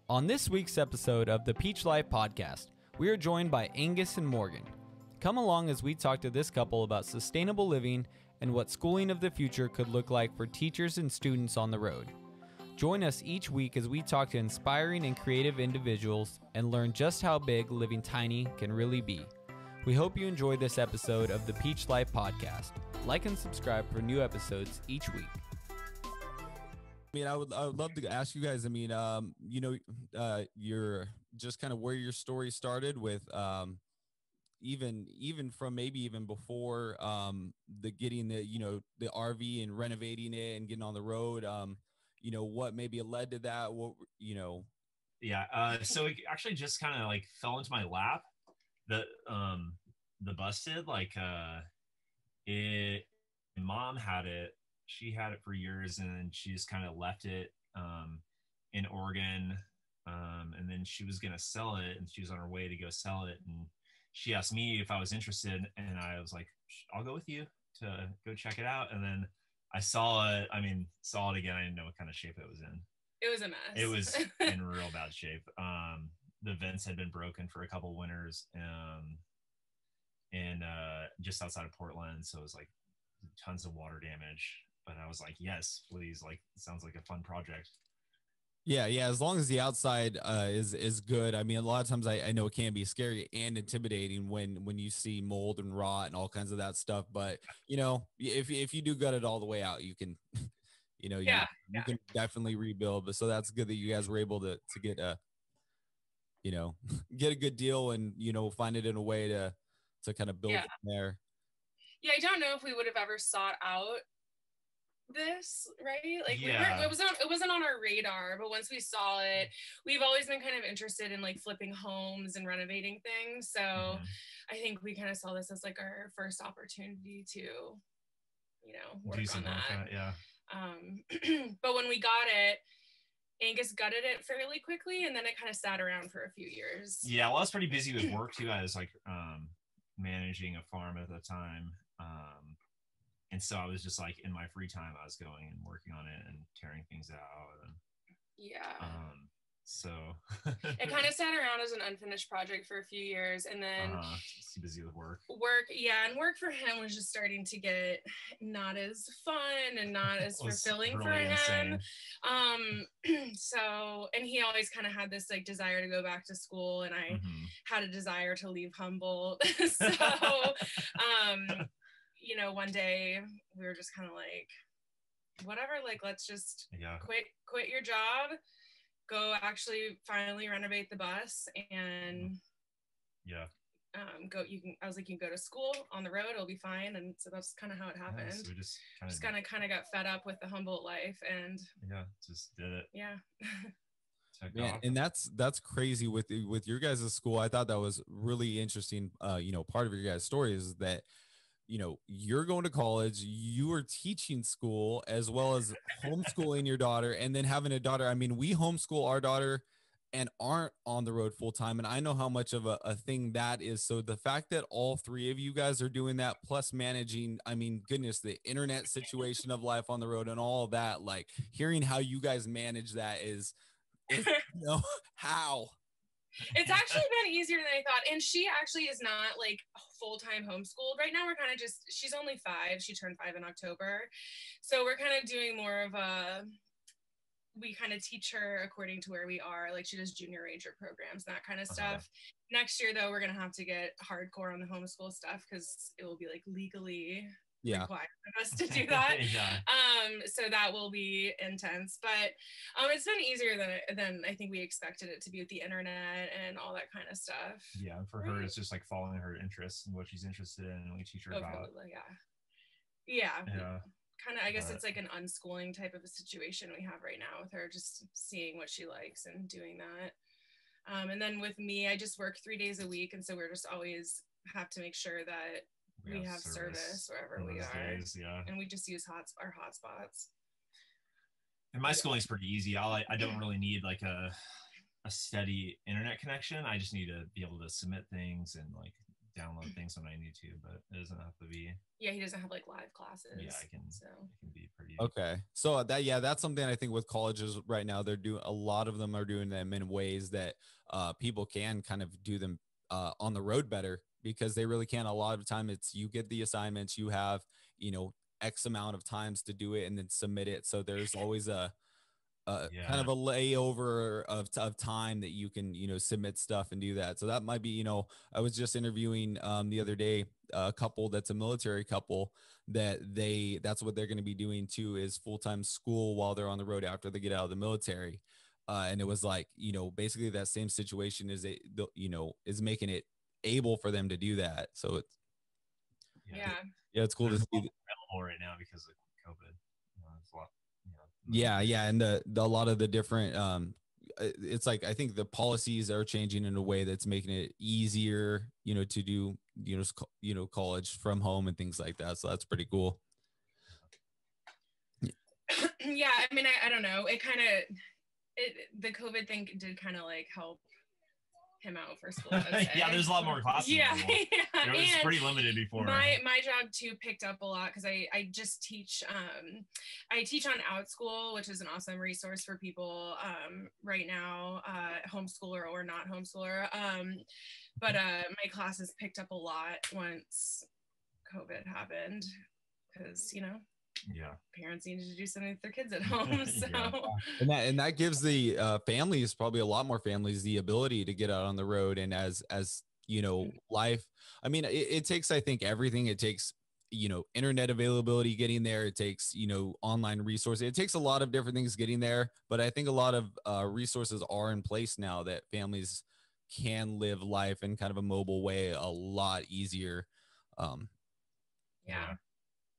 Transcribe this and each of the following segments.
On this week's episode of the Peach Life Podcast, we are joined by Angus and Morgan. Come along as we talk to this couple about sustainable living and what schooling of the future could look like for teachers and students on the road. Join us each week as we talk to inspiring and creative individuals and learn just how big living tiny can really be. We hope you enjoy this episode of the Peach Life Podcast. Like and subscribe for new episodes each week. I would love to ask you guys, you're just kind of where your story started with, even from maybe even before, the getting the RV and renovating it and getting on the road, what maybe led to that, So it actually just kind of like fell into my lap. The bus did, mom had it. She had it for years, and then she just kind of left it in Oregon, and then she was going to sell it, and she was on her way to go sell it, and she asked me if I was interested, and I was like, I'll go with you to go check it out. And then I saw it again. I didn't know what kind of shape it was in. It was a mess. It was in real bad shape. The vents had been broken for a couple winters, and just outside of Portland, so it was like tons of water damage. But I was like, yes, please. Like, it sounds like a fun project. Yeah. As long as the outside is good. I mean, a lot of times I know it can be scary and intimidating when you see mold and rot and all kinds of that stuff. But if you do gut it all the way out, you can, you can definitely rebuild. But so that's good that you guys were able to get get a good deal and find it in a way to kind of build from there. Yeah, I don't know if we would have ever sought out this, right? Like, it wasn't on our radar, but once we saw it, we've always been kind of interested in like flipping homes and renovating things. So I think we kind of saw this as like our first opportunity to, work on that. Yeah. But when we got it, Angus gutted it fairly quickly, and then it kind of sat around for a few years. Yeah, well, I was pretty busy with work too. I was like managing a farm at the time. And so I was just like, in my free time, I was going and working on it and tearing things out. And, so it kind of sat around as an unfinished project for a few years, and then too busy with work. And work for him was just starting to get not as fun and not as fulfilling really for him. So, and he always kind of had this like desire to go back to school, and I had a desire to leave Humboldt. So, one day we were just kind of like, whatever, like, let's just quit your job, go actually finally renovate the bus, and I was like, you can go to school on the road, it'll be fine. And so that's kind of how it happened. So we just kind of got fed up with the Humboldt life, and just did it. Yeah, and that's crazy with your guys' school. I thought that was really interesting. Part of your guys' story is that you're going to college, you are teaching school as well as homeschooling your daughter, and then having a daughter. I mean, we homeschool our daughter and aren't on the road full time. And I know how much of a thing that is. So the fact that all three of you guys are doing that, plus managing, I mean, goodness, the internet situation of life on the road and all of that, like hearing how you guys manage that is how. It's actually been easier than I thought. And she actually is not like full-time homeschooled. Right now we're kind of she's only 5. She turned 5 in October. So we're kind of doing more of we kind of teach her according to where we are. Like, she does junior ranger programs and that kind of stuff. Next year though, we're going to have to get hardcore on the homeschool stuff, because it will be like legally required of us to do that. So that will be intense, but it's been easier than I think we expected it to be with the internet and all that kind of stuff. Yeah, for her it's just like following her interests and what she's interested in, and we teach her about. Kind of, I guess it's like an unschooling type of a situation we have right now with her, just seeing what she likes and doing that. And then with me, I just work 3 days a week, and so we're just always have to make sure that we have service wherever we are. Days, and we just use our hotspots. And my schooling's pretty easy. I don't really need like a steady internet connection. I just need to be able to submit things and like download things when I need to, but it doesn't have to be. Yeah, he doesn't have like live classes. Yeah, I can. So it can be pretty. Okay, so that's something I think with colleges right now, they're doing, a lot of them are doing them in ways that people can kind of do them on the road better, because they really can. A lot of the time it's, you get the assignments, you have, X amount of times to do it and then submit it. So there's always a kind of a layover of time that you can, submit stuff and do that. So that might be, I was just interviewing the other day, a couple that's a military couple, that's what they're going to be doing too, is full-time school while they're on the road after they get out of the military. And it was like, basically that same situation is is making it able for them to do that. So it's, it's cool to see available right now because of COVID. It's a lot. Yeah, and a lot of the different it's like, I think the policies are changing in a way that's making it easier, to do, college from home and things like that. So that's pretty cool. Yeah, I mean, I don't know. The COVID thing did kind of like help him out for school. Yeah, there's a lot more classes. Yeah, it was pretty limited before. My job too picked up a lot because I just teach. I teach on OutSchool, which is an awesome resource for people right now, homeschooler or not homeschooler. But my classes picked up a lot once COVID happened, because parents needed to do something with their kids at home. So and that gives the families, probably a lot more families, the ability to get out on the road. And as life, I mean, it takes, I think, everything. It takes, internet availability getting there. It takes, online resources. It takes a lot of different things getting there. But I think a lot of resources are in place now that families can live life in kind of a mobile way a lot easier.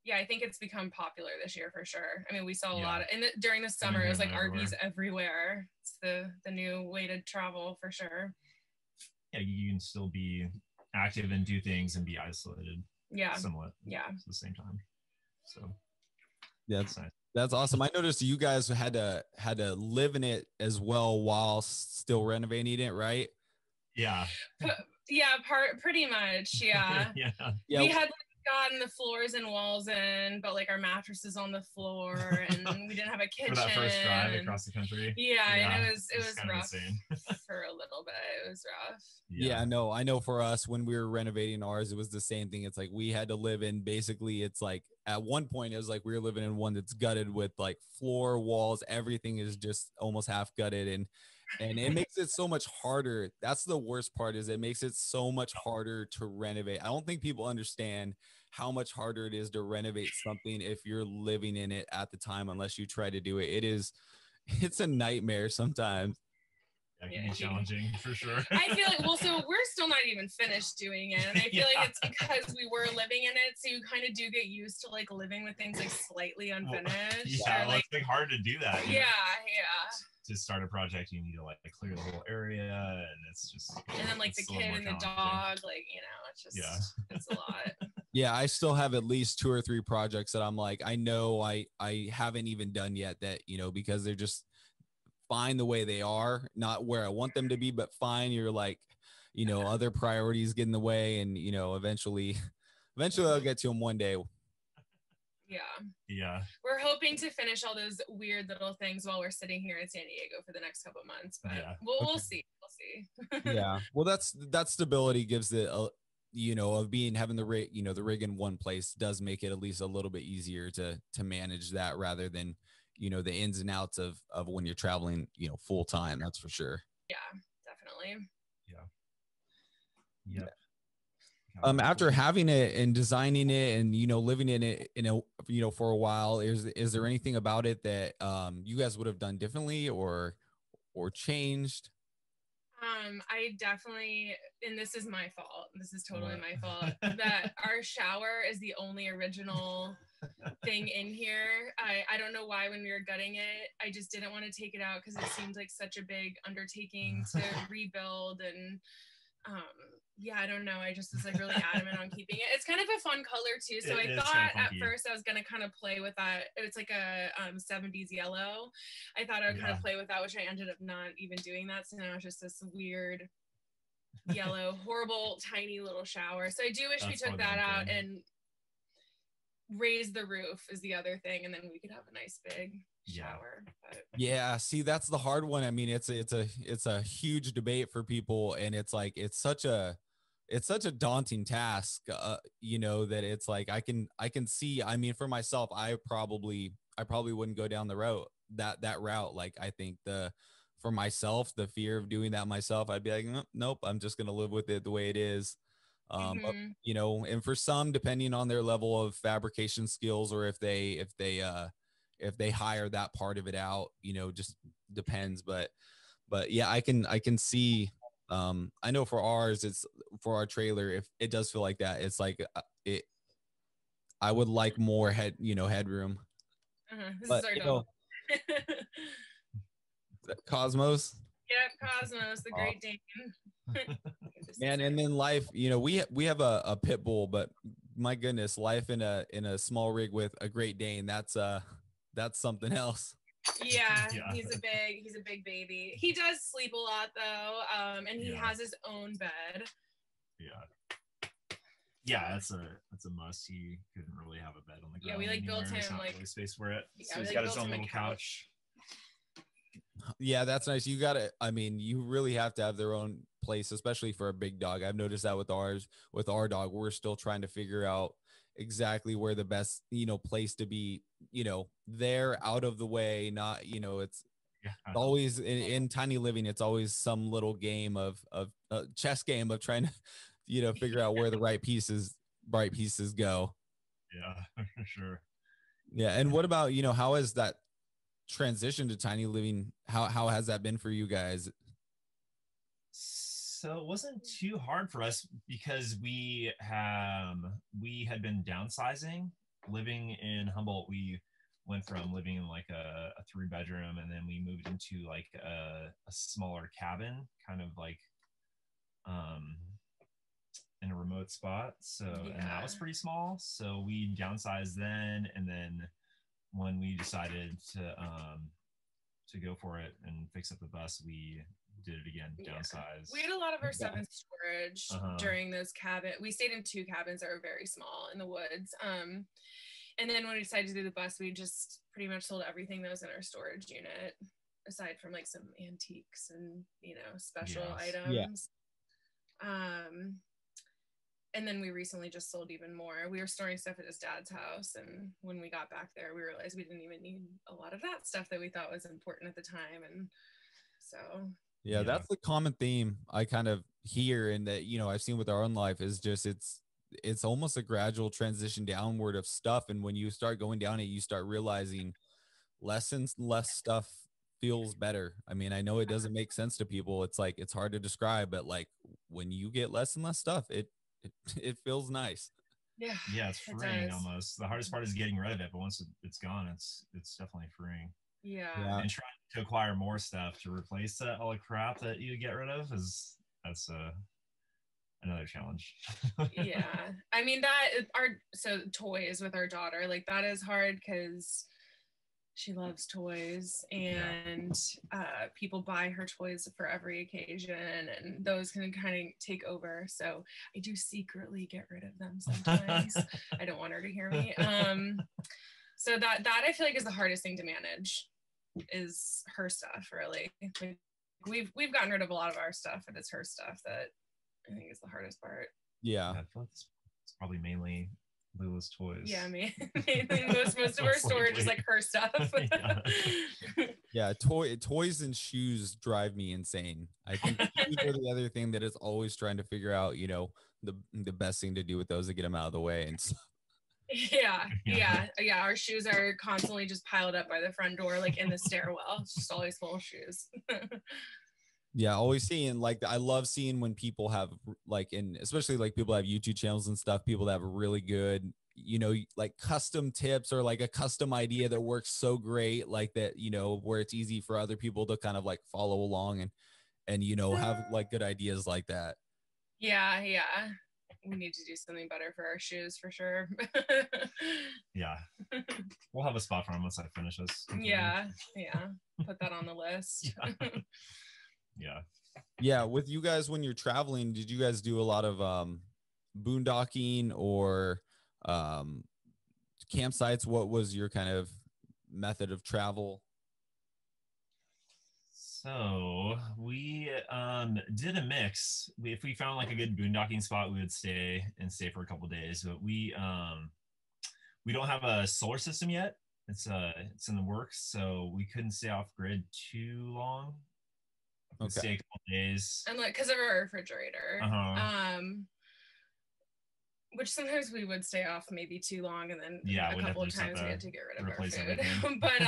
Yeah, I think it's become popular this year for sure. I mean, we saw a lot during the summer. It was like RVs everywhere. It's the new way to travel for sure. Yeah, you can still be active and do things and be isolated. Yeah, somewhat. Yeah, at the same time. So that's nice. That's awesome. I noticed you guys had to live in it as well while still renovating it, right? Yeah. Yeah, pretty much. Yeah. We had gotten the floors and walls in, but like our mattresses on the floor, and we didn't have a kitchen. For that first drive across the country. Yeah, and it was rough for a little bit. It was rough. Yeah, no, I know for us when we were renovating ours, it was the same thing. It's like we had to live in, basically, it's like at one point it was like we were living in one that's gutted with like floor, walls, everything is just almost half gutted, and it makes it so much harder. That's the worst part, is it makes it so much harder to renovate. I don't think people understand how much harder it is to renovate something if you're living in it at the time, unless you try to do it. It's a nightmare sometimes. That can be challenging for sure. I feel like, so we're still not even finished doing it. And I feel like it's because we were living in it. So you kind of do get used to like living with things like slightly unfinished. It's like hard to do that. Yeah. To start a project, you need to like clear the whole area, and it's just. And then like the kid and the dog, like, it's just, it's a lot. Yeah, I still have at least 2 or 3 projects that I'm like, I know I haven't even done yet, that, because they're just fine the way they are, not where I want them to be, but fine. You're like, other priorities get in the way, and, eventually I'll get to them one day. Yeah. We're hoping to finish all those weird little things while we're sitting here in San Diego for the next couple of months, but we'll see. Yeah. Well, that stability gives it of having the rig, the rig in one place does make it at least a little bit easier to manage that, rather than, the ins and outs of when you're traveling, full time. That's for sure. Yeah, definitely. Yeah. After having it and designing it and, living in it, for a while, is there anything about it that you guys would have done differently or changed? I definitely, and this is my fault. This is totally my fault, that our shower is the only original thing in here. I don't know why when we were gutting it, I just didn't want to take it out because it seemed like such a big undertaking to rebuild. And I don't know. I just was like really adamant on keeping it. It's kind of a fun color too. So I thought at first I was going to kind of play with that. It's like a 70s yellow. I thought I would kind of play with that, which I ended up not even doing that. So now it's just this weird yellow, horrible, tiny little shower. So I do wish we That's took probably that the out thing. and raised the roof is the other thing, and then we could have a nice big Yeah. shower. But Yeah, see, that's the hard one. I mean, it's a huge debate for people, and it's like it's such a daunting task, that it's like I can see. I mean, for myself, I probably wouldn't go down the road that route. Like, I think for myself, the fear of doing that myself, I'd be like, nope, I'm just gonna live with it the way it is. But, mhm. and for some, depending on their level of fabrication skills, or if they hire that part of it out, just depends. But yeah, I can see. I know for ours, it's for our trailer. If it does feel like that, it's like it. I would like more headroom. This is But our dog. Cosmos, Yep, Cosmos, the Great Dane. man, and then life. We have a pit bull, but my goodness, life in a small rig with a Great Dane. That's something else. Yeah, Yeah. he's a big baby. He does sleep a lot though, and he Yeah. has his own bed. Yeah, that's a must. He couldn't really have a bed on the Yeah, ground. we, like, built anywhere. There's him, not like- really space for it. Yeah, So we, he's like, got his built own him a little couch. Yeah, that's nice. You really have to have their own place, especially for a big dog. I've noticed that with our dog. We're still trying to figure out exactly where the best, place to be, there, out of the way, not, it's Yeah. always in tiny living. It's always some little game of chess game of trying to, figure out where the right pieces go. Yeah, for sure. Yeah. And what about, how has that transition to tiny living? How has that been for you guys? So it wasn't too hard for us because we had been downsizing. Living in Humboldt, we went from living in like a 3-bedroom, and then we moved into like a smaller cabin, kind of like in a remote spot. So and that was pretty small. So we downsized then, and then when we decided to go for it and fix up the bus, we did it again, downsize. We had a lot of our stuff in storage during those cabins. We stayed in 2 cabins that were very small in the woods. And then when we decided to do the bus, we just pretty much sold everything that was in our storage unit, aside from like some antiques and, special items. And then we recently just sold even more. We were storing stuff at his dad's house, and when we got back there, we realized we didn't even need a lot of that stuff that we thought was important at the time. And so yeah, that's the common theme I kind of hear, and that I've seen with our own life, is just it's almost a gradual transition downward of stuff. And when you start going down it, you start realizing less and less stuff feels better. I mean, I know it doesn't make sense to people. It's like, it's hard to describe, but like when you get less and less stuff, it feels nice. Yeah, it's freeing almost. The hardest part is getting rid of it, but once it's gone, it's definitely freeing. Yeah. And trying to acquire more stuff to replace all the crap that you get rid of that's another challenge. Yeah, I mean toys with our daughter, like that is hard because she loves toys, and people buy her toys for every occasion, and those can kind of take over. So I do secretly get rid of them sometimes. I don't want her to hear me. So that I feel like is the hardest thing to manage, is her stuff. Really, like, we've gotten rid of a lot of our stuff, and it's her stuff that I think is the hardest part. Yeah, I feel like it's probably mainly Lula's toys. Yeah, mainly most of our storage is like her stuff. Yeah, toys and shoes drive me insane. I think shoes are the other thing that is always trying to figure out, the best thing to do with those, to get them out of the way and stuff. Yeah. Our shoes are constantly just piled up by the front door, like in the stairwell. It's just always full of shoes. Yeah, always seeing, like, I love seeing when people have, like, especially like people have YouTube channels and stuff, people that have really good, like custom tips, or like a custom idea that works so great, like that, where it's easy for other people to kind of like follow along and have like good ideas like that. Yeah. We need to do something better for our shoes for sure. Yeah. We'll have a spot for them once I finish this. Yeah. Put that on the list. Yeah. Yeah, with you guys when you're traveling, did you guys do a lot of boondocking or um campsites? What was your kind of method of travel? So we did a mix. If we found like a good boondocking spot, we would stay for a couple days. But we don't have a solar system yet. It's in the works, so we couldn't stay off grid too long. We Okay. stay a couple days. And like because of our refrigerator. Uh-huh. Which sometimes we would stay off maybe too long, and then Yeah, a couple of times we had to get rid of our food. everything. But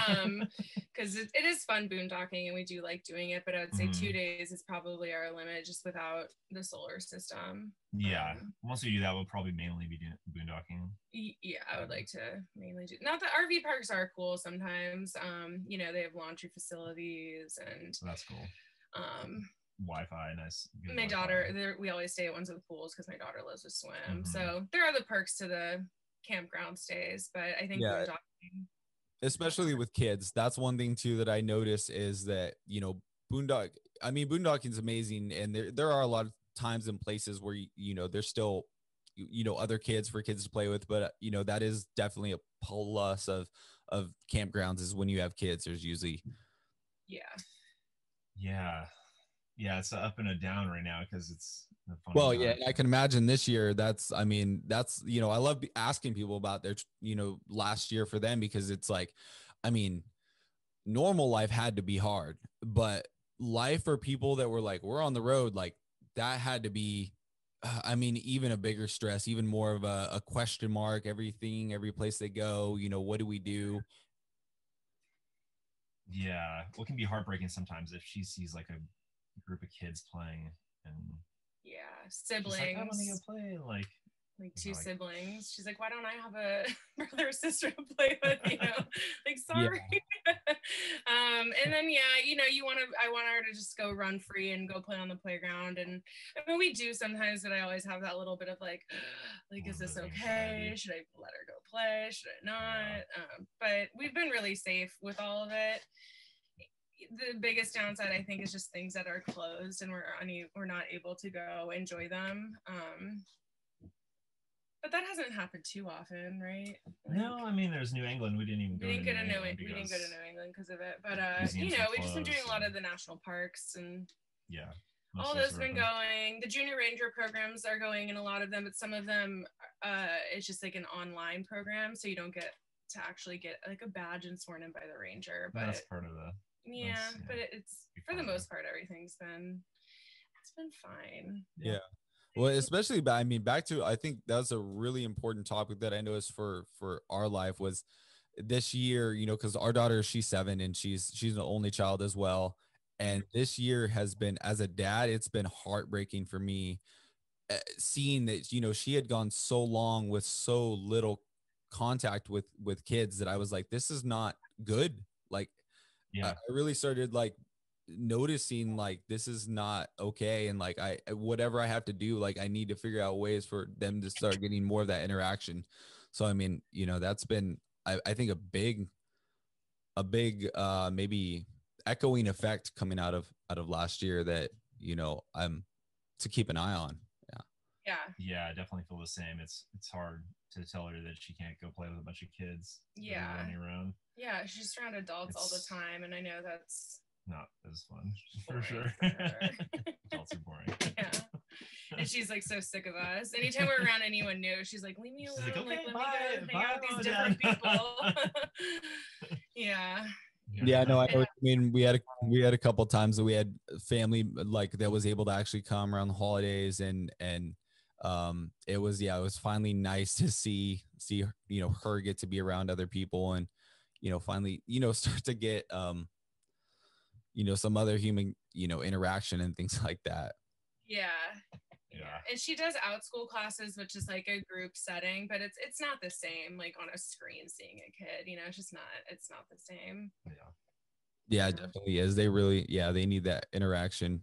because it is fun boondocking and we do like doing it, but I would say 2 days is probably our limit just without the solar system. Yeah, once we do that, we'll probably mainly be doing boondocking. Yeah, I would like to mainly do. Not that RV parks are cool sometimes. You know, they have laundry facilities and So that's cool. Wi-Fi, nice. My daughter, we always stay at ones with pools because my daughter loves to swim. So there are the perks to the campground stays, but I think boondocking, especially with kids, that's one thing too that I notice is that, you know, boondocking is amazing, and there are a lot of times and places where you know there's still other kids for kids to play with, but you know that is definitely a plus of campgrounds is when you have kids. There's usually yeah, it's a up and a down right now because it's well, yeah, I can imagine this year. That's I love asking people about their last year for them, because it's like, I mean, normal life had to be hard, but life for people that were like, we're on the road, like that had to be, even a bigger stress, even more of a question mark. Every place they go, what do we do? Yeah, what can be heartbreaking sometimes if she sees like a group of kids playing and siblings. Like, I want to go play like two siblings. She's like, why don't I have a brother or sister to play with? Like sorry. And then I want her to just go run free and go play on the playground. And I mean, we do sometimes, but I always have that little bit of like is this okay? Should I let her go play? Should I not? But we've been really safe with all of it. The biggest downside, I think, is just things that are closed and we're not able to go enjoy them. But that hasn't happened too often, right? No, I mean, there's New England. We didn't go to New England because of it. But we've just been doing a lot of the national parks and all those have been going. The Junior Ranger programs are going in a lot of them, but some of them it's just like an online program, so you don't get to actually get like a badge and sworn in by the ranger. But that's part of the but it's for the most part everything's been fine. Yeah. Well, especially back to, I think that's a really important topic that I noticed for our life was this year, because our daughter, she's 7 and she's the only child as well. And this year has been, as a dad, it's been heartbreaking for me seeing that, she had gone so long with so little contact with kids that I was like, this is not good. Like, I really started like noticing like this is not okay, and like whatever I have to do, like I need to figure out ways for them to start getting more of that interaction. So I mean, that's been I think a big maybe echoing effect coming out of last year that I'm to keep an eye on. I definitely feel the same. It's hard to tell her that she can't go play with a bunch of kids running around. She's around adults all the time, and I know that's not as fun for sure. Adults are boring. And she's like so sick of us. Anytime we're around anyone new, she's like, leave me alone. Like, okay, let me go hang out with these different people. Yeah, no, I know what you mean. We had a couple times that we had family like that was able to actually come around the holidays, and it was finally nice to see her get to be around other people, and finally start to get some other human interaction and things like that. And she does outschool classes, which is like a group setting, but it's not the same like on a screen seeing a kid. It's not the same. Yeah, it definitely is. They really they need that interaction.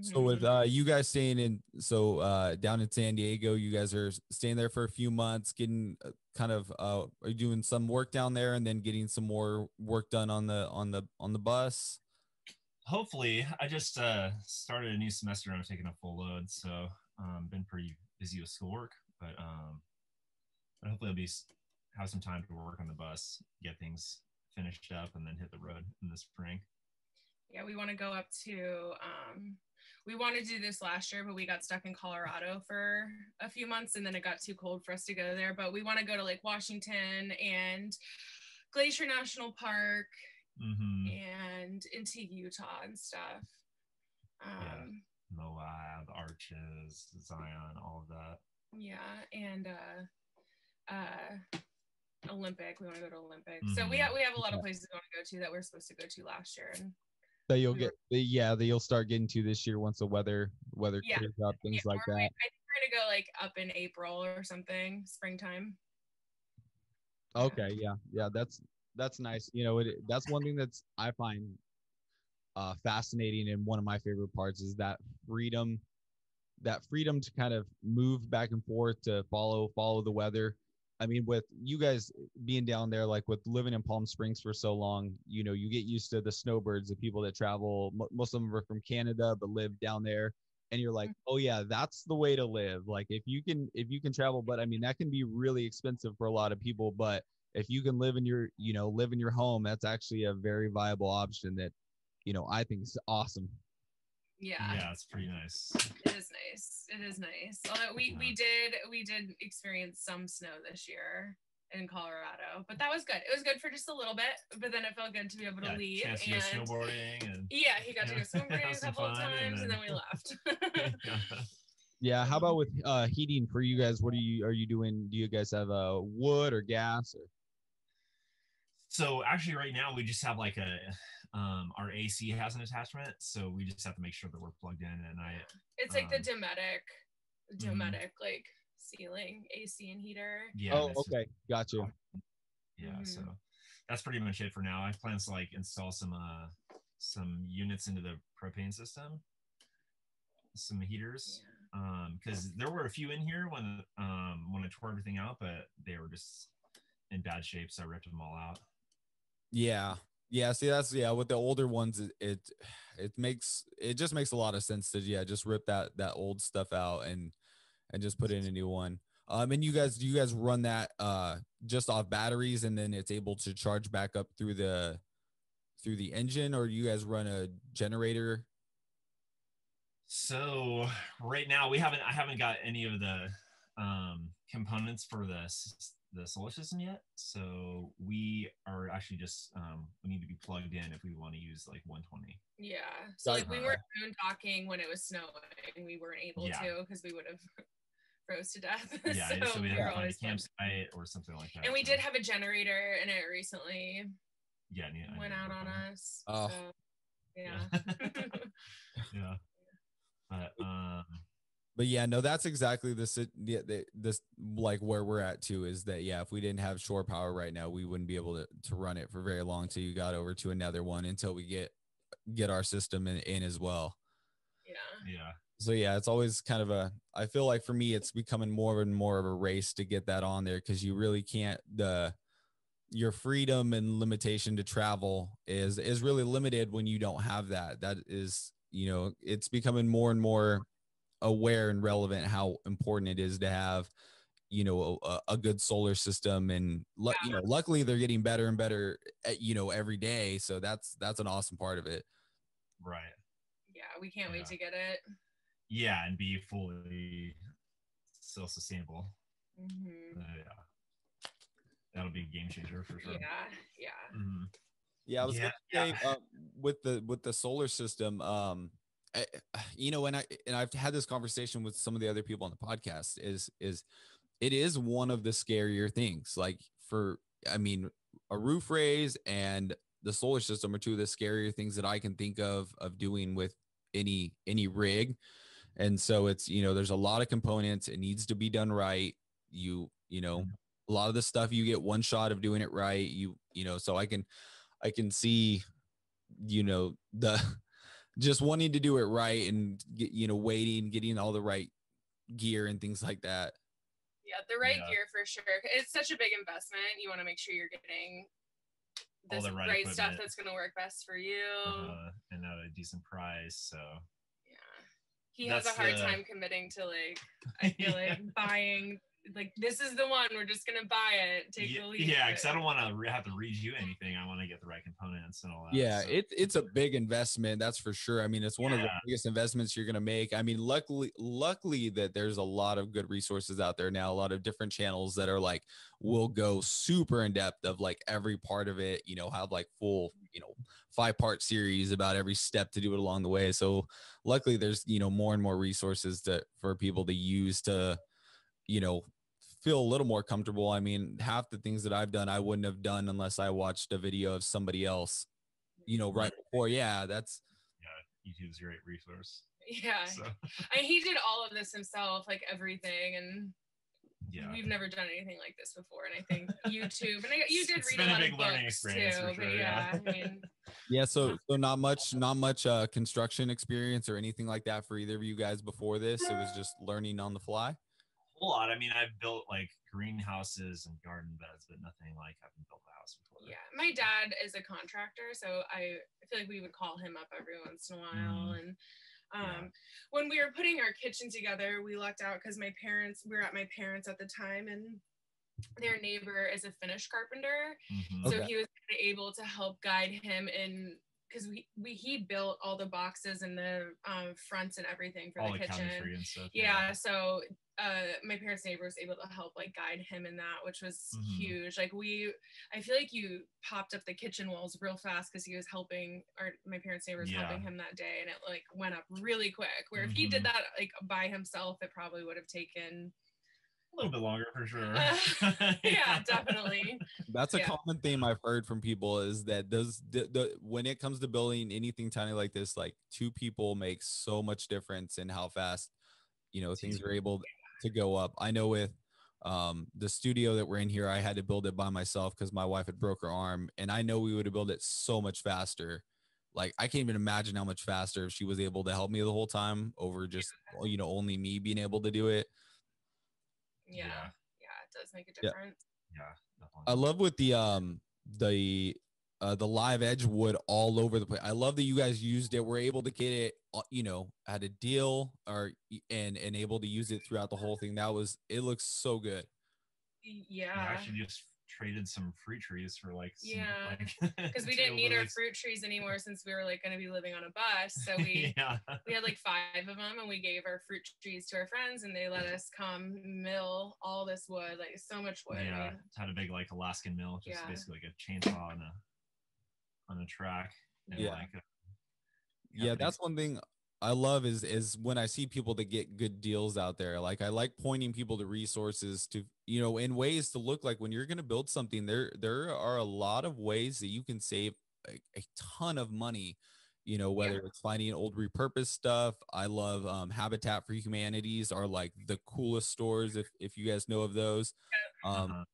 So with you guys staying in down in San Diego, you guys are staying there for a few months, getting kind of are you doing some work down there and then getting some more work done on the bus? Hopefully. I just started a new semester and I'm taking a full load, so been pretty busy with schoolwork, but hopefully I'll have some time to work on the bus, get things finished up, and then hit the road in the spring. Yeah, we want to go up to we wanted to do this last year, but we got stuck in Colorado for a few months and then it got too cold for us to go there. But we want to go to Lake Washington and Glacier National Park and into Utah and stuff. Moab, Arches, Zion, all of that. Yeah, and Olympic. We want to go to Olympic. So we have a lot of places we want to go to that we're supposed to go to last year, and that you'll start getting to this year once the weather clears up, things like that. I think we're gonna go like up in April or something, springtime. Okay, yeah, that's nice. You know, that's one thing that's I find fascinating, and one of my favorite parts is that freedom to kind of move back and forth to follow the weather. I mean, with you guys being down there, like with living in Palm Springs for so long, you know, you get used to the snowbirds, the people that travel. Most of them are from Canada, but live down there. And you're like, oh yeah, that's the way to live. Like if you can travel, but I mean, that can be really expensive for a lot of people. But if you can live in your home, that's actually a very viable option that, you know, I think is awesome. Yeah, it's pretty nice. It is nice. Although we did experience some snow this year in Colorado, but that was good. It was good for just a little bit, but then it felt good to be able to leave. Chance to go snowboarding and he got to go snowboarding a couple of times, and then we left. Yeah. How about with heating for you guys? What are you doing? Do you guys have wood or gas? So actually, right now we just have like our AC has an attachment, so we just have to make sure that we're plugged in. And it's like the Dometic like ceiling AC and heater. Yeah. Oh, okay, gotcha. Yeah, so that's pretty much it for now. I plan to like install some units into the propane system, some heaters, because there were a few in here when I tore everything out, but they were just in bad shape, so I ripped them all out. Yeah. See, that's with the older ones, it just makes a lot of sense to just rip that old stuff out and just put in a new one. And do you guys run that just off batteries and then it's able to charge back up through the engine, or do you guys run a generator? So right now I haven't got any of the components for the solar system yet, so we are actually just we need to be plugged in if we want to use like 120. So like we were boondocking when it was snowing, we weren't able to because we would have froze to death. So we had to find a campsite or something like that, and we did have a generator and it recently went out on us. Oh, so, yeah. But yeah, no, that's exactly this like where we're at too, is that if we didn't have shore power right now, we wouldn't be able to run it for very long till you got over to another one, until we get our system in as well. Yeah. So it's always kind of I feel like for me it's becoming more and more of a race to get that on there, because you really can't, your freedom and limitation to travel is really limited when you don't have that. That is, you know, it's becoming more and more aware and relevant how important it is to have, you know, a good solar system. And you know, luckily they're getting better and better you know, every day, so that's an awesome part of it. Right. We can't wait to get it. And be fully self-sustainable. That'll be a game changer for sure. I was gonna say with the solar system, you know, and I've had this conversation with some of the other people on the podcast, is it is one of the scarier things. Like I mean, a roof raise and the solar system are two of the scarier things that I can think of doing with any rig. And so it's, you know, there's a lot of components. It needs to be done right. You know, a lot of the stuff you get one shot of doing it right. You know, so I can see, you know, the just wanting to do it right and getting all the right gear and things like that. The right gear for sure. It's such a big investment. You want to make sure you're getting this the right stuff equipment. that's going to work best for you. And at a decent price. So yeah, he has a hard time committing to like, I feel like buying, like, this is the one, we're just going to buy it, take the leap. Yeah, because I don't want to have to read you anything. I want to get the right components and all that. Yeah, so. It's a big investment, that's for sure. I mean, it's one of the biggest investments you're going to make. I mean, luckily that there's a lot of good resources out there now, a lot of different channels that are like, will go super in depth of like every part of it, you know, have like full, you know, 5-part series about every step to do it along the way. So luckily there's, you know, more and more resources for people to use to, you know, feel a little more comfortable. I mean, half the things that I've done, I wouldn't have done unless I watched a video of somebody else, you know, right before. Yeah, YouTube's a great resource. Yeah, so. I mean, he did all of this himself, like everything, and we've never done anything like this before. And I think YouTube, and you did read a lot of books too, sure, but I mean, yeah. So not much construction experience or anything like that for either of you guys before this. It was just learning on the fly. Whole lot. I mean, I've built like greenhouses and garden beds, but nothing like having built a house before. Yeah, my dad is a contractor, so I feel like we would call him up every once in a while. And when we were putting our kitchen together, we lucked out because we were at my parents' at the time, and their neighbor is a Finnish carpenter, so he was able to help guide him in. Because he built all the boxes and the fronts and everything for all the kitchen. And stuff, so my parents' neighbor was able to help like guide him in that, which was huge. Like I feel like you popped up the kitchen walls real fast because he was helping, or my parents' neighbor was helping him that day, and it like went up really quick. Where if he did that like by himself, it probably would have taken a little bit longer for sure. Yeah, definitely. That's a common theme I've heard from people is that when it comes to building anything tiny like this, like 2 people make so much difference in how fast, you know, things are able to go up. I know with the studio that we're in here, I had to build it by myself because my wife had broke her arm, and I know we would have built it so much faster. Like, I can't even imagine how much faster if she was able to help me the whole time over just, you know, only me being able to do it. Yeah, it does make a difference. Yeah, definitely. I love with the live edge wood all over the place. I love that you guys used it. We're able to get it, you know, at a deal and able to use it throughout the whole thing. It looks so good. Yeah. I actually just traded some fruit trees for like because we didn't need our fruit trees anymore since we were like going to be living on a bus, so we had like 5 of them, and we gave our fruit trees to our friends, and they let us come mill all this wood, like so much wood. It's had a big like Alaskan mill, just basically like a chainsaw on a track. And that's one thing I love is when I see people that get good deals out there. Like, I like pointing people to resources to, you know, in ways to look like when you're going to build something, there are a lot of ways that you can save a ton of money, you know, whether it's finding old repurposed stuff. I love Habitat for Humanities are like the coolest stores. If you guys know of those. I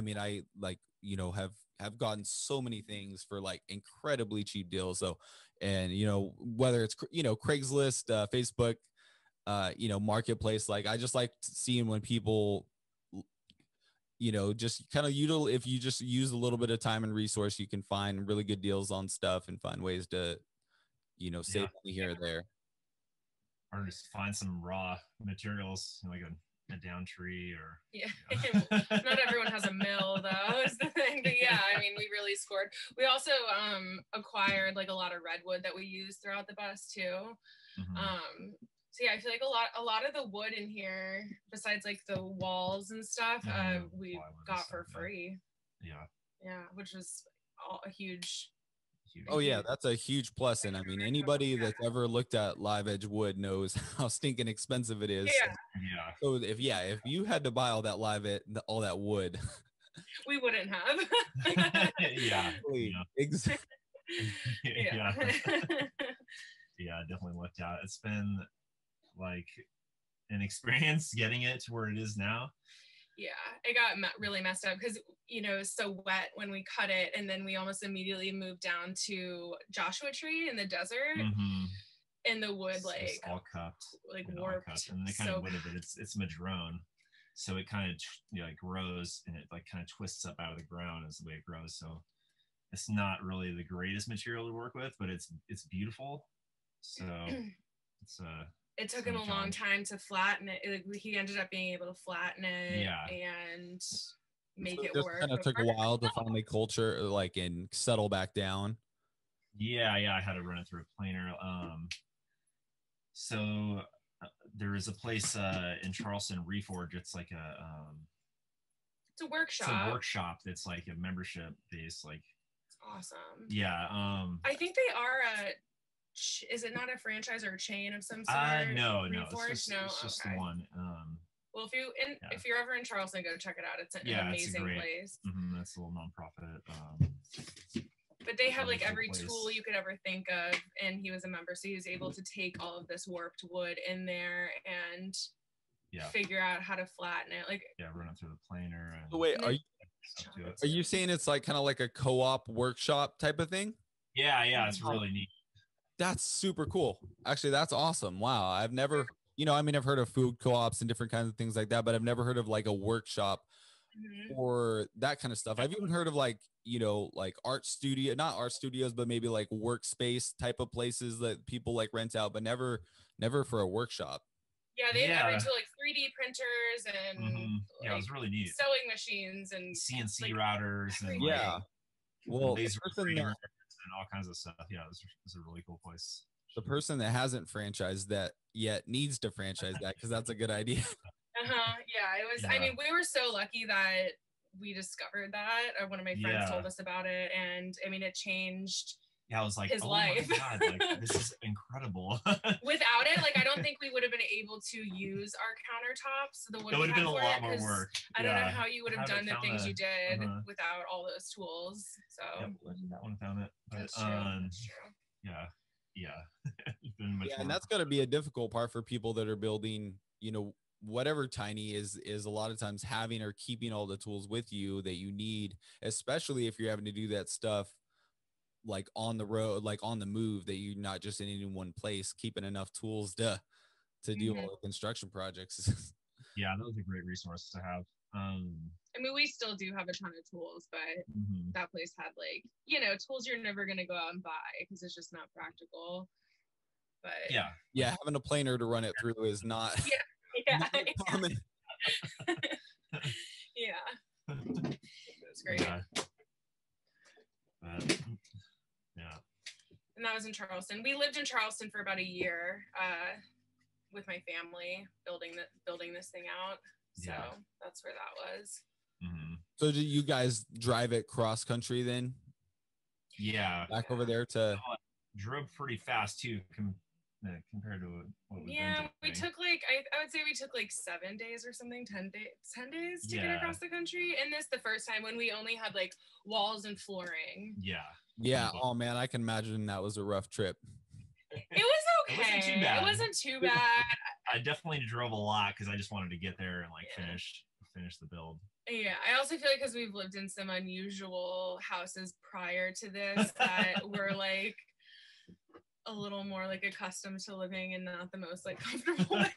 mean, I like, you know, have gotten so many things for like incredibly cheap deals. So, and, you know, whether it's, you know, Craigslist, Facebook, you know, marketplace, like I just like seeing when people, you know, just kind of if you just use a little bit of time and resource, you can find really good deals on stuff and find ways to, you know, save money here or there. Or just find some raw materials, like a down tree or not everyone has a mill though, is the thing. But I mean, we really scored. We also acquired like a lot of redwood that we use throughout the bus too. So I feel like a lot of the wood in here, besides like the walls and stuff, we got for free. Which was a huge. That's a huge plus. And I mean, anybody that's ever looked at live edge wood knows how stinking expensive it is. So if you had to buy all that all that wood, we wouldn't have. Exactly. Definitely looked out. It's been like an experience getting it to where it is now. It got really messed up because, you know, it was so wet when we cut it, and then we almost immediately moved down to Joshua Tree in the desert, and the wood it's all cupped, like warped, cupped. And the kind of wood of it's madrone, so it kind of like grows, and it like kind of twists up out of the ground as the way it grows. So it's not really the greatest material to work with, but it's beautiful. So it's it took him a long time to flatten it. He ended up being able to flatten it and make it work. Kind of took a while to finally culture like and settle back down. Yeah, I had to run it through a planer. So there is a place in Charleston, Reforge. It's like it's a workshop. It's a workshop that's like a membership based. Like, it's awesome. Yeah. I think they are a. Is it not a franchise or a chain of some sort? No. It's just the one. Well, if you're ever in Charleston, go check it out. It's an amazing place. That's a little nonprofit. But they have like every tool you could ever think of, and he was a member, so he was able to take all of this warped wood in there and figure out how to flatten it. Like run it through the planer. So wait, are you saying it's like kind of like a co-op workshop type of thing? Yeah, it's really neat. That's super cool. Actually, that's awesome. Wow, I've never, I've heard of food co-ops and different kinds of things like that, but I've never heard of like a workshop or that kind of stuff. I've even heard of like, like not art studios, but maybe like workspace type of places that people like rent out, but never for a workshop. Yeah, they have every tool, like 3D printers and it was really neat. Sewing machines and CNC routers and well, laser printers and all kinds of stuff. Yeah, it's a really cool place. The person that hasn't franchised that yet needs to franchise that because that's a good idea. Yeah, it was. I mean, we were so lucky that we discovered that. One of my friends told us about it, and I mean, it changed. Yeah, I was like, his life. My God, like, this is incredible. Without it, like, I don't think we would have been able to use our countertops the way it would have been a lot more work. I don't know how you would have done the things you did without all those tools. So that one found it. But, that's true. Yeah. It's been much and that's got to be a difficult part for people that are building, whatever tiny is a lot of times having or keeping all the tools with you that you need, especially if you're having to do that stuff like on the road, like on the move, that you're not just in any one place, keeping enough tools to do all the construction projects. Yeah, those are great resources to have. I mean, we still do have a ton of tools, but that place had like, tools you're never going to go out and buy because it's just not practical. But yeah, having a planer to run it through is not not common. It's great. And that was in Charleston. We lived in Charleston for about a year with my family, building this thing out. So that's where that was. So did you guys drive it cross country then? Yeah, back over there to drove pretty fast too compared to what we've been doing. We took like I would say we took like 7 days or something, 10 days to get across the country. And this the first time when we only had like walls and flooring. Yeah. Oh man, I can imagine that was a rough trip. It was okay. It wasn't too bad. I definitely drove a lot because I just wanted to get there and like finish the build. Yeah, I also feel like because we've lived in some unusual houses prior to this that we're like a little more like accustomed to living in not the most like comfortable way.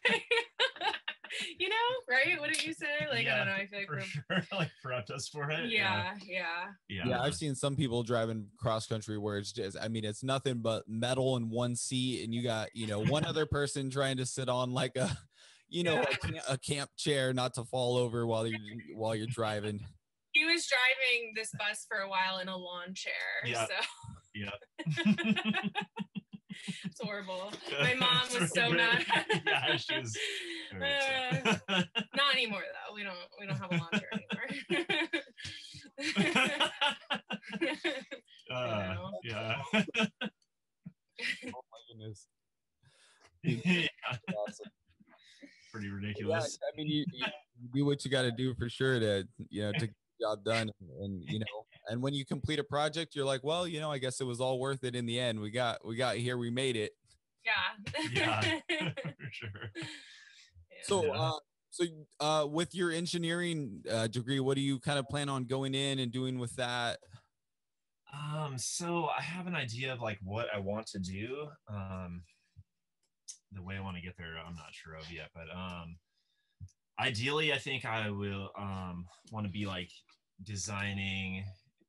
Right? What did you say? Like, I don't know. I feel like for sure, like prepped us for it. Yeah, I've seen some people driving cross country where it's just, I mean, it's nothing but metal in one seat, and you got, one other person trying to sit on like a, a camp chair not to fall over while you're driving. He was driving this bus for a while in a lawn chair. So. It's horrible. My mom was so mad. Yeah, she was. Not anymore though. We don't have a lawn chair anymore. Yeah. Oh my goodness. Awesome. Pretty ridiculous. Yeah, I mean, you do what you got to do for sure to get the job done, and and when you complete a project, you're like, well, I guess it was all worth it in the end. We got here, we made it. Yeah, for sure. So with your engineering degree, what do you kind of plan on going in and doing with that? So I have an idea of like what I want to do. The way I want to get there, I'm not sure of yet, but ideally I think I will want to be like designing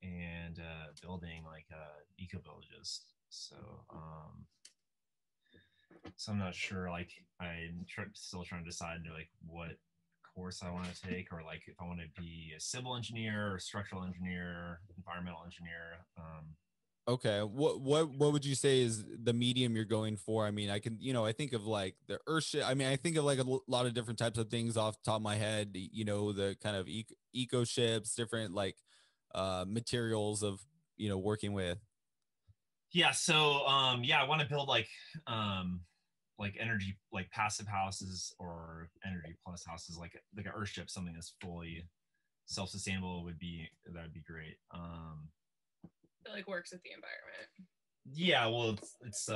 and building like eco villages. So so I'm not sure, like I'm still trying to decide like what course I want to take, or like if I want to be a civil engineer or structural engineer, environmental engineer. Okay. What would you say is the medium you're going for? I mean, I can, I think of like the Earthship. I mean, I think of like a lot of different types of things off the top of my head, the kind of eco ships, different like materials of, working with. Yeah. So yeah, I want to build like energy, like passive houses or energy plus houses, like an Earthship, something that's fully self-sustainable that'd be great. It like works with the environment. Yeah, well, it's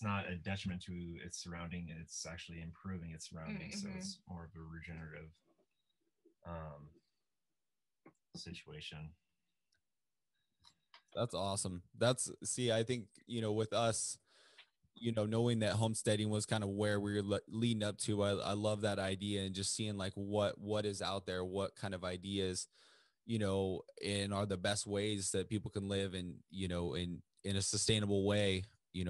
not a detriment to its surrounding. It's actually improving its surrounding, so it's more of a regenerative situation. That's awesome. I think, with us, knowing that homesteading was kind of where we were leading up to, I love that idea, and just seeing like what is out there, what kind of ideas, and are the best ways that people can live in a sustainable way,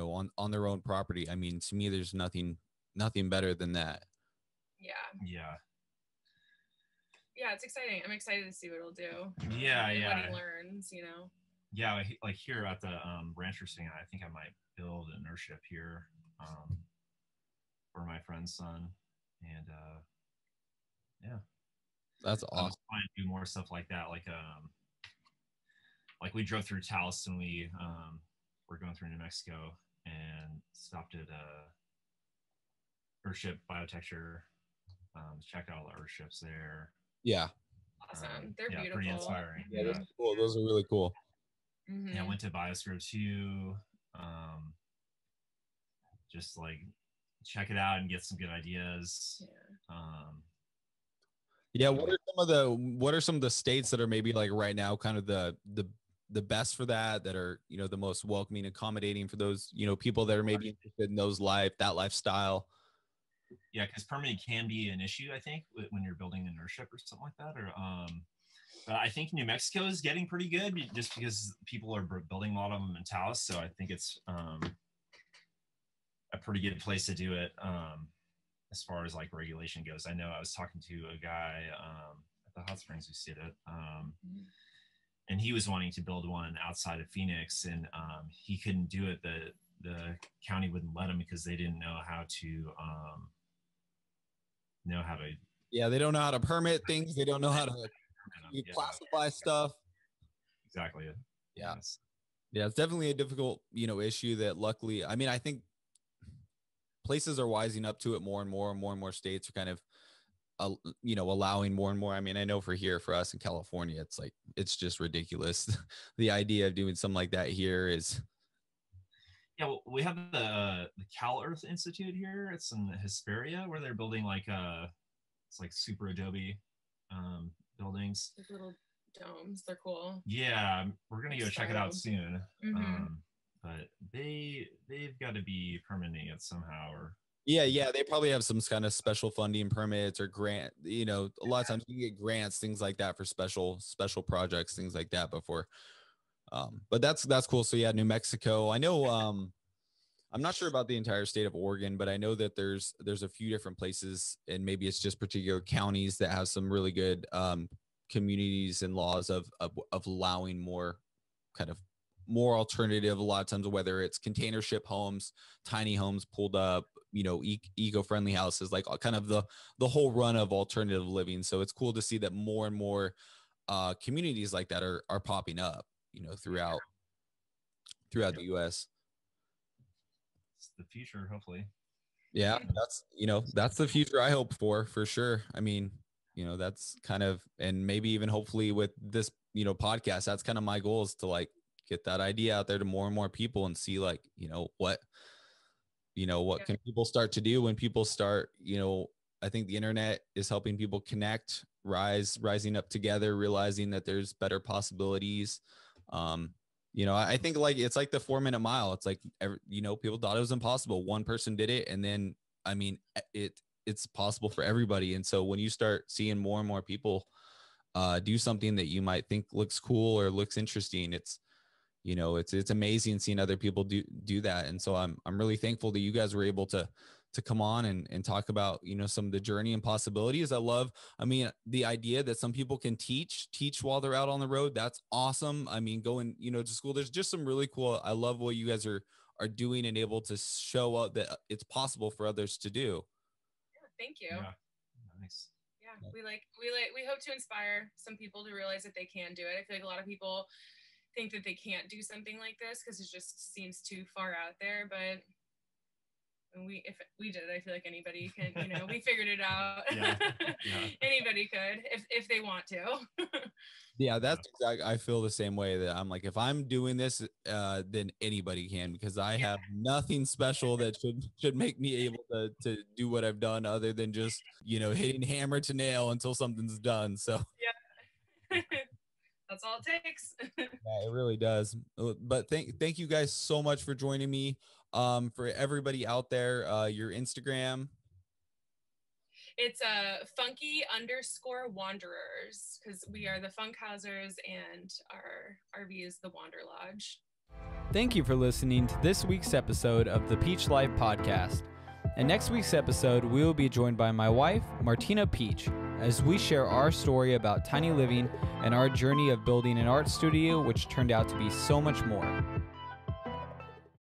on their own property. I mean, to me, there's nothing better than that. Yeah. Yeah, it's exciting. I'm excited to see what it'll do. Yeah. What he learns, Yeah, like here at the rancher thing, I think I might build an Earthship here for my friend's son, and yeah, that's awesome. I was trying to do more stuff like that, like we drove through Taos, and we were going through New Mexico and stopped at Earthship Biotecture, checked out all the Earthships there. Yeah, awesome. They're beautiful. Pretty inspiring. Yeah, those are cool. Those are really cool. Mm-hmm. Yeah, I went to Biosphere 2, just like check it out and get some good ideas. Yeah. What are some of the states that are maybe like right now kind of the best for that are, the most welcoming, accommodating for those, people that are maybe interested in that lifestyle? Yeah, because permitting can be an issue, I think, when you're building an Earthship or something like that. Or but I think New Mexico is getting pretty good, just because people are building a lot of them in Taos. So I think it's a pretty good place to do it as far as like regulation goes. I know I was talking to a guy at the hot springs who did it, and he was wanting to build one outside of Phoenix, and he couldn't do it. The county wouldn't let him because they didn't know how to yeah, they don't know how to permit things. They don't know how to classify stuff. Exactly. Yeah. Yeah, it's definitely a difficult, issue that luckily, I mean, I think places are wising up to it more and more states are kind of, allowing more and more. I mean, I know for us in California, it's like, it's just ridiculous. The idea of doing something like that here is. Yeah, well, we have the Cal Earth Institute here. It's in Hesperia, where they're building like it's like super adobe buildings. Like little domes. They're cool. Yeah, we're gonna go check it out soon. But they've got to be permitting it somehow, or yeah, they probably have some kind of special funding permits or grant. A lot of times you get grants, things like that for special projects, things like that before. But that's cool. So yeah, New Mexico. I know. I'm not sure about the entire state of Oregon, but I know that there's a few different places, and maybe it's just particular counties that have some really good communities and laws of allowing more alternative. A lot of times, whether it's container ship homes, tiny homes pulled up, eco-friendly houses, like kind of the whole run of alternative living. So it's cool to see that more and more communities like that are popping up, throughout the U.S. It's the future, hopefully. Yeah, that's the future I hope for sure. I mean, that's kind of, and maybe even hopefully with this, podcast, that's kind of my goal, is to like get that idea out there to more and more people and see like, what can people start to do when people start, I think the internet is helping people connect, rising up together, realizing that there's better possibilities. I think like it's like the 4-minute mile. It's like, people thought it was impossible. One person did it, and then I mean, it's possible for everybody. And so when you start seeing more and more people, do something that you might think looks cool or looks interesting. It's, you know, it's amazing seeing other people do that. And so I'm really thankful that you guys were able to come on and talk about, you know, some of the journey and possibilities. I mean, the idea that some people can teach while they're out on the road. That's awesome. I mean, going, you know, to school, there's just some really cool, I love what you guys are doing and able to show up that it's possible for others to do. Yeah, thank you. Yeah. Nice. Yeah, we hope to inspire some people to realize that they can do it. I feel like a lot of people think that they can't do something like this because it just seems too far out there, but if we did it, I feel like anybody can, you know, we figured it out. Yeah. Anybody could if they want to. Yeah, that's exactly, I feel the same way, that I'm like, if I'm doing this, then anybody can, because I have nothing special that should make me able to do what I've done, other than just, you know, hitting hammer to nail until something's done. So yeah. That's all it takes. Yeah, it really does. But thank you guys so much for joining me. For everybody out there, your Instagram. It's funky_wanderers, because we are the Funkhausers and our RV is the Wander Lodge. Thank you for listening to this week's episode of the Peach Life Podcast. In next week's episode, we will be joined by my wife, Martina Peach, as we share our story about tiny living and our journey of building an art studio, which turned out to be so much more.